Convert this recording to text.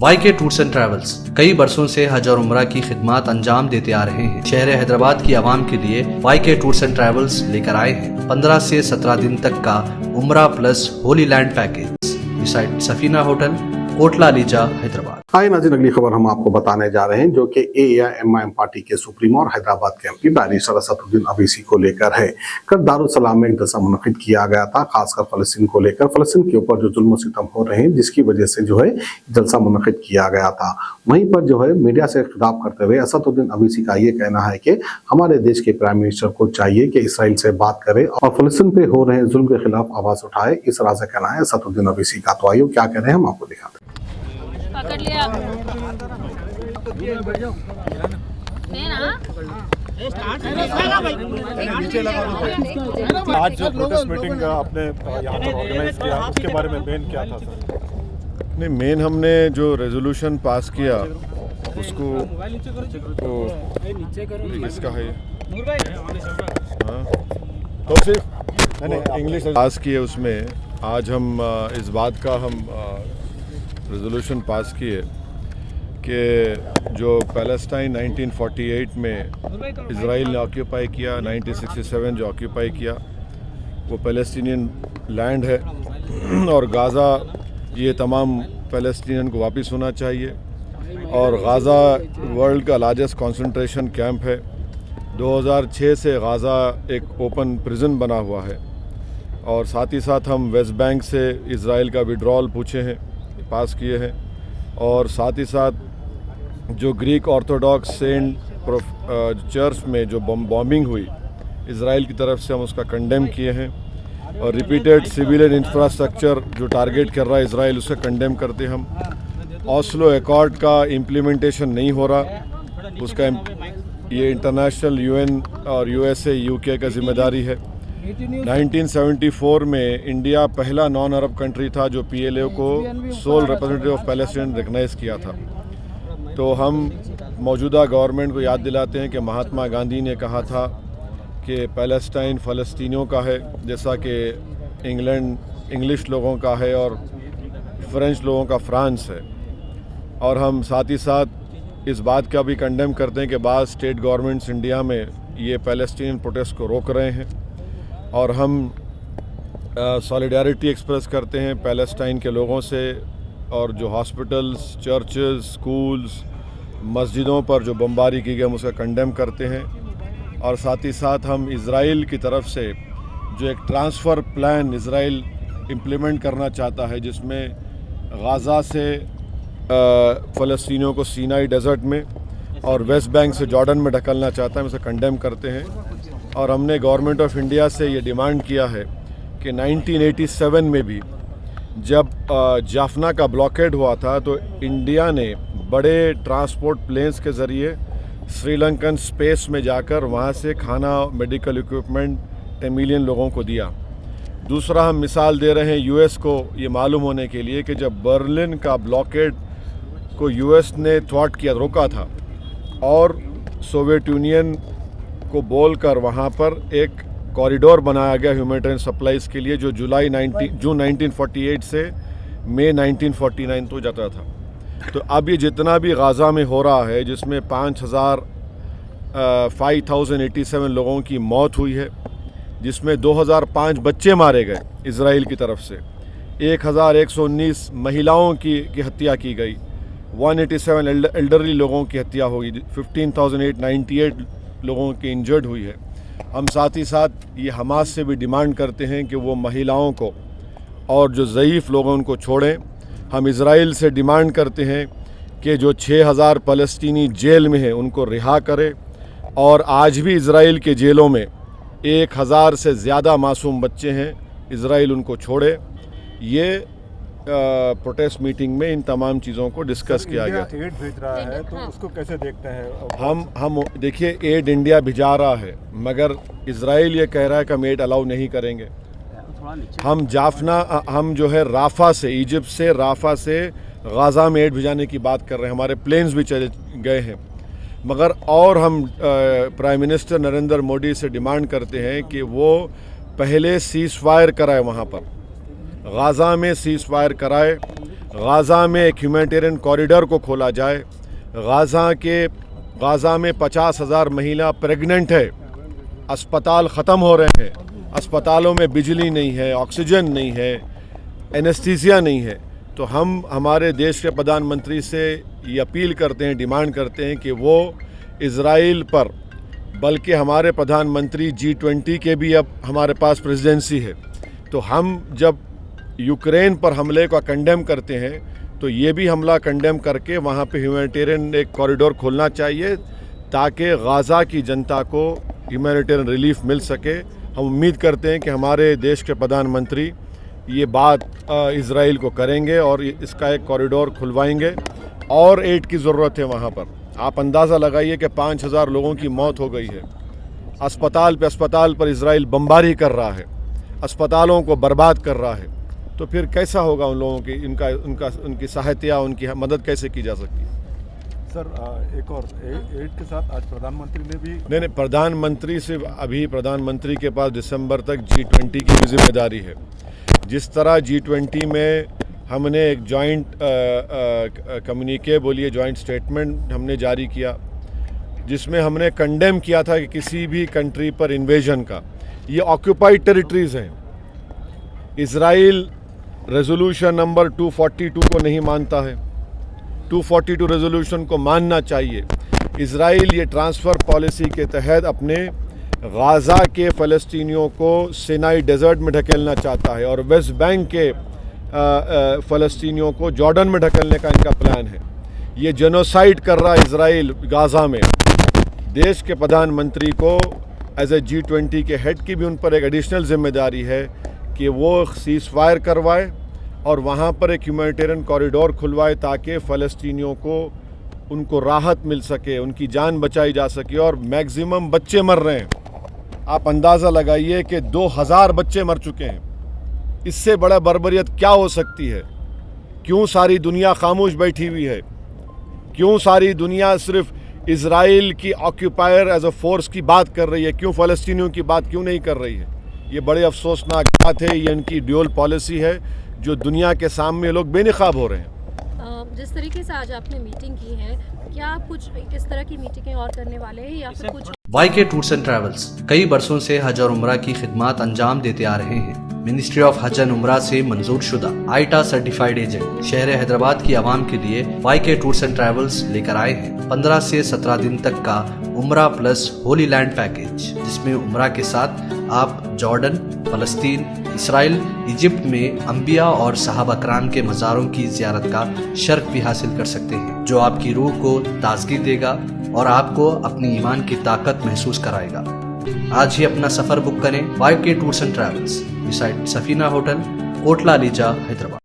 YK tours and travels कई बरसों से हज और उम्रा की खिदमत अंजाम देते आ रहे हैं। शहर हैदराबाद की आवाम के लिए YK टूर्स एंड ट्रैवल्स लेकर आए हैं 15 से 17 दिन तक का Umrah plus holy land package beside Safina hotel, Kotla लीजा, हैदराबाद। हाय नाज़रीन, अगली खबर हम आपको बताने जा रहे हैं जो कि AIMIM पार्टी के सुप्रीमो और हैदराबाद के MP बैरिस्टर असदुद्दीन अवैसी को लेकर है। कल दारुसलाम में एक जलसा मुनक़िद किया गया था, खासकर फ़लस्तीन को लेकर, फ़लस्तीन के ऊपर जो जुल्म सितम हो रहे हैं जिसकी वजह से जो है जलसा मुनक़िद किया गया था। वहीं पर जो है मीडिया से खिताब करते हुए असदुद्दीन अवैसी का ये कहना है कि हमारे देश के प्राइम मिनिस्टर को चाहिए कि इसराइल से बात करे और फ़लस्तीन पे हो रहे जुल्म के खिलाफ आवाज़ उठाए। इस तरह से कहना है असदुद्दीन अवैसी का। तो आइए क्या कह रहे हैं हम आपको दिखाते हैं। पकड़ लिया आज जो प्रोटेस्ट मीटिंग आपने यहाँ पर ऑर्गेनाइज किया उसके बारे में मेन क्या था सर? नहीं, मेन हमने जो रेजोल्यूशन पास किया उसको किसका है तो सिर्फ इंग्लिश पास किए। उसमें आज हम इस बात का हम रेजोल्यूशन पास किए कि जो पैलेस्टाइन 1948 में इज़राइल ने ऑक्यूपाई किया, 1967 जो ऑक्यूपाई किया वो पैलेस्टीनियन लैंड है और गाज़ा ये तमाम पैलेस्टीनियन को वापस होना चाहिए। और गाज़ा वर्ल्ड का लार्जेस्ट कंसंट्रेशन कैंप है। 2006 से गाज़ा एक ओपन प्रिजन बना हुआ है। और साथ ही साथ हम वेस्ट बैंक से इज़राइल का विड्रॉल पूछे हैं, पास किए हैं। और साथ ही साथ जो ग्रीक ऑर्थोडॉक्स सेंट चर्च में जो बॉम्बिंग हुई इज़राइल की तरफ से, हम उसका कंडेम किए हैं। और रिपीटेड सिविलियन इंफ्रास्ट्रक्चर जो टारगेट कर रहा है इज़राइल, उसे कंडेम करते हम। ऑस्लो एकॉर्ड का इम्प्लीमेंटेशन नहीं हो रहा, उसका ये इंटरनेशनल UN और USA UK का जिम्मेदारी है। 1974 में इंडिया पहला नॉन अरब कंट्री था जो PLO को sole representative of Palestine recognize किया था। तो हम मौजूदा गवर्नमेंट को याद दिलाते हैं कि महात्मा गांधी ने कहा था कि पैलेस्टाइन फ़लस्तीनियों का है, जैसा कि इंग्लैंड इंग्लिश लोगों का है और फ्रेंच लोगों का फ्रांस है। और हम साथ ही साथ इस बात का भी कंडेम करते हैं कि बाज़ स्टेट गवर्नमेंट्स इंडिया में ये पैलेस्टीनियन प्रोटेस्ट को रोक रहे हैं। और हम सॉलिडारिटी एक्सप्रेस करते हैं पैलेस्टाइन के लोगों से। और जो हॉस्पिटल्स, चर्चेस, स्कूल्स, मस्जिदों पर जो बमबारी की गई हम उसका कंडेम करते हैं। और साथ ही साथ हम इज़राइल की तरफ से जो एक ट्रांसफ़र प्लान इज़राइल इम्प्लीमेंट करना चाहता है जिसमें गाज़ा से फ़लस्तीनियों को सीनाई डेजर्ट में और वेस्ट बैंक से जॉर्डन में ढकलना चाहता है, हम उसे कंडेम करते हैं। और हमने गवर्नमेंट ऑफ इंडिया से ये डिमांड किया है कि 1987 में भी जब जाफना का ब्लॉकेड हुआ था तो इंडिया ने बड़े ट्रांसपोर्ट प्लेन्स के ज़रिए श्रीलंकन स्पेस में जाकर वहाँ से खाना, मेडिकल इक्विपमेंट 10 मिलियन लोगों को दिया। दूसरा हम मिसाल दे रहे हैं US को ये मालूम होने के लिए कि जब बर्लिन का ब्लॉकेड को US ने थ्वाट किया, रोका था और सोवियत यूनियन को बोलकर वहाँ पर एक कॉरिडोर बनाया गया ह्यूमैनिटेरियन सप्लाईज़ के लिए जो जून 1948 से मई 1949 तो जाता था। तो अब ये जितना भी गाज़ा में हो रहा है जिसमें 5,087 लोगों की मौत हुई है, जिसमें 2005 बच्चे मारे गए इज़राइल की तरफ से, 1,119 महिलाओं की हत्या की गई, 187 एल्डरली लोगों की हत्या हुई, 15,898 लोगों की इंजर्ड हुई है। हम साथ ही साथ ये हमास से भी डिमांड करते हैं कि वो महिलाओं को और जो ज़ईफ़ लोग हैं उनको छोड़ें। हम इज़राइल से डिमांड करते हैं कि जो 6,000 फ़लस्तीनी जेल में हैं उनको रिहा करें। और आज भी इज़राइल के जेलों में 1,000 से ज़्यादा मासूम बच्चे हैं, इज़राइल उनको छोड़े। ये प्रोटेस्ट मीटिंग में इन तमाम चीज़ों को डिस्कस किया गया। एड भेज रहा है तो उसको कैसे देखते हैं? हम देखिए, एड इंडिया भिजा रहा है मगर इज़राइल ये कह रहा है कि हम एड अलाउ नहीं करेंगे। हम जाफना, हम जो है राफ़ा से, इजिप्ट से राफ़ा से गाज़ा में एड भिजाने की बात कर रहे हैं। हमारे प्लेन्स भी चले गए हैं मगर और हम प्राइम मिनिस्टर नरेंद्र मोदी से डिमांड करते हैं कि वो पहले सीज़ फायर कराए वहाँ पर गाज़ा में सीज़ फायर कराए, गाज़ा में एक ह्यूमैनिटेरियन कॉरिडोर को खोला जाए। गाज़ा में 50,000 महिला प्रेग्नेंट है, अस्पताल ख़त्म हो रहे हैं, अस्पतालों में बिजली नहीं है, ऑक्सीजन नहीं है, एनेस्थीसिया नहीं है। तो हम हमारे देश के प्रधानमंत्री से ये अपील करते हैं, डिमांड करते हैं कि वो इज़राइल पर, बल्कि हमारे प्रधानमंत्री G20 के भी अब हमारे पास प्रेसिडेंसी है, तो हम जब यूक्रेन पर हमले का कंडेम करते हैं तो ये भी हमला कंडेम करके वहाँ पे ह्यूमैनिटेरियन एक कॉरिडोर खोलना चाहिए ताकि गाज़ा की जनता को ह्यूमैनिटेरियन रिलीफ मिल सके। हम उम्मीद करते हैं कि हमारे देश के प्रधानमंत्री ये बात इज़राइल को करेंगे और इसका एक कॉरिडोर खुलवाएंगे। और एड की ज़रूरत है वहाँ पर। आप अंदाज़ा लगाइए कि 5,000 लोगों की मौत हो गई है। अस्पताल पर इज़राइल बमबारी कर रहा है, अस्पतालों को बर्बाद कर रहा है। तो फिर कैसा होगा उन लोगों की, उनकी सहायता, उनकी मदद कैसे की जा सकती है? सर एक और एड के साथ आज प्रधानमंत्री ने भी नहीं, प्रधानमंत्री से अभी प्रधानमंत्री के पास दिसंबर तक G20 की भी जिम्मेदारी है। जिस तरह G20 में हमने एक जॉइंट कम्युनिके बोलिए जॉइंट स्टेटमेंट हमने जारी किया, जिसमें हमने कंडेम किया था कि किसी भी कंट्री पर इन्वेजन का, ये ऑक्यूपाइड टेरिटरीज़ हैं। इज़राइल रेजोल्यूशन नंबर 242 को नहीं मानता है, 242 रेजोल्यूशन को मानना चाहिए। इज़राइल ये ट्रांसफ़र पॉलिसी के तहत अपने गाज़ा के फ़लस्तीनियों को सिनाई डेजर्ट में ढकेलना चाहता है और वेस्ट बैंक के फ़लस्तीनियों को जॉर्डन में ढकेलने का इनका प्लान है। ये जेनोसाइड कर रहा है इज़राइल गाज़ा में। देश के प्रधानमंत्री को एज ए G20 के हेड की भी उन पर एक एडिशनल जिम्मेदारी है कि वो सीज़ फायर करवाए और वहाँ पर एक ह्यूमैनिटेरियन कॉरिडोर खुलवाए ताकि फ़लस्तीनियों को उनको राहत मिल सके, उनकी जान बचाई जा सके। और मैक्सिमम बच्चे मर रहे हैं। आप अंदाज़ा लगाइए कि 2000 बच्चे मर चुके हैं। इससे बड़ा बर्बरियत क्या हो सकती है? क्यों सारी दुनिया खामोश बैठी हुई है? क्यों सारी दुनिया सिर्फ इज़राइल की ऑक्यूपायर एज अ फोर्स की बात कर रही है? क्यों फ़लस्तीनियों की बात क्यों नहीं कर रही है? ये बड़े अफसोसनाक बात है। ये इनकी ड्यूअल पॉलिसी है जो दुनिया के सामने लोग बेनकाब हो रहे हैं। जिस तरीके से आज आपने मीटिंग की है, क्या आप कुछ इस तरह की मीटिंगें और करने वाले हैं या फिर कुछ? YK टूर्स एंड ट्रैवल्स कई बरसों से हज और उम्रा की खिदमत अंजाम देते आ रहे हैं। मिनिस्ट्री ऑफ हज एंड उम्रा से मंजूर शुदा आईटा सर्टिफाइड एजेंट शहर हैदराबाद की आवाम के लिए YK टूर्स एंड ट्रैवल्स लेकर आए हैं 15 से 17 दिन तक का Umrah plus holy land package, जिसमें उम्रा के साथ आप जॉर्डन, फलस्तीन, इसराइल, इजिप्ट में अंबिया और सहाबा कराम के मज़ारों की ज़ियारत का शर्फ भी हासिल कर सकते हैं, जो आपकी रूह को ताजगी देगा और आपको अपनी ईमान की ताकत महसूस कराएगा। आज ही अपना सफर बुक करें YK tours and travels, beside Safina hotel, Kotla लीजा, हैदराबाद।